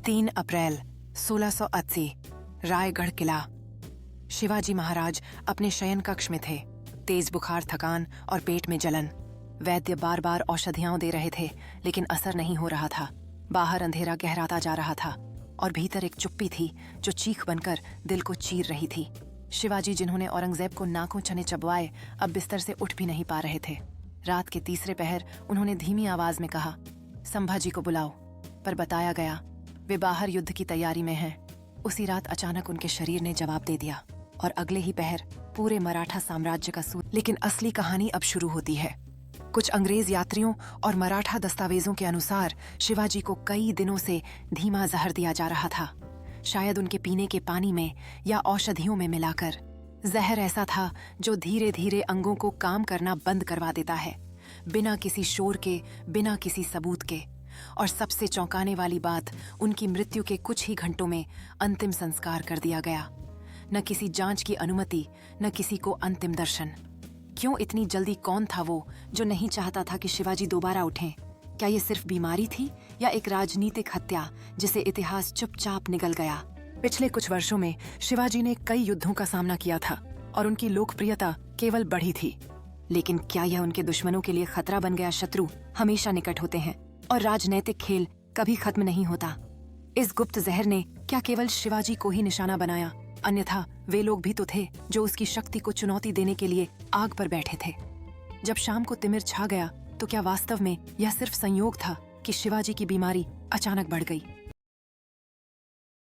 3 अप्रैल 1680 रायगढ़ किला। शिवाजी महाराज अपने शयन कक्ष में थे। तेज बुखार, थकान और पेट में जलन। वैद्य बार बार औषधियां दे रहे थे, लेकिन असर नहीं हो रहा था। बाहर अंधेरा गहराता जा रहा था और भीतर एक चुप्पी थी जो चीख बनकर दिल को चीर रही थी। शिवाजी, जिन्होंने औरंगजेब को नाकों चने चबवाए, अब बिस्तर से उठ भी नहीं पा रहे थे। रात के तीसरे पहर उन्होंने धीमी आवाज में कहा, संभाजी को बुलाओ। पर बताया गया वे बाहर युद्ध की तैयारी में हैं। उसी रात अचानक उनके शरीर ने जवाब दे दिया और अगले ही पहर पूरे मराठा साम्राज्य का सूत। लेकिन असली कहानी अब शुरू होती है। कुछ अंग्रेज यात्रियों और मराठा दस्तावेजों के अनुसार शिवाजी को कई दिनों से धीमा जहर दिया जा रहा था, शायद उनके पीने के पानी में या औषधियों में मिलाकर। जहर ऐसा था जो धीरे धीरे अंगों को काम करना बंद करवा देता है, बिना किसी शोर के, बिना किसी सबूत के। और सबसे चौंकाने वाली बात, उनकी मृत्यु के कुछ ही घंटों में अंतिम संस्कार कर दिया गया। न किसी जांच की अनुमति, न किसी को अंतिम दर्शन। क्यों इतनी जल्दी? कौन था वो जो नहीं चाहता था कि शिवाजी दोबारा उठें? क्या ये सिर्फ बीमारी थी या एक राजनीतिक हत्या जिसे इतिहास चुपचाप निगल गया? पिछले कुछ वर्षों में शिवाजी ने कई युद्धों का सामना किया था और उनकी लोकप्रियता केवल बढ़ी थी। लेकिन क्या यह उनके दुश्मनों के लिए खतरा बन गया? शत्रु हमेशा निकट होते हैं और राजनैतिक खेल कभी खत्म नहीं होता। इस गुप्त जहर ने क्या केवल शिवाजी को ही निशाना बनाया? अन्यथा वे लोग भी तो थे जो उसकी शक्ति को चुनौती देने के लिए आग पर बैठे थे। जब शाम को तिमिर छा गया तो क्या वास्तव में यह सिर्फ संयोग था कि शिवाजी की बीमारी अचानक बढ़ गई?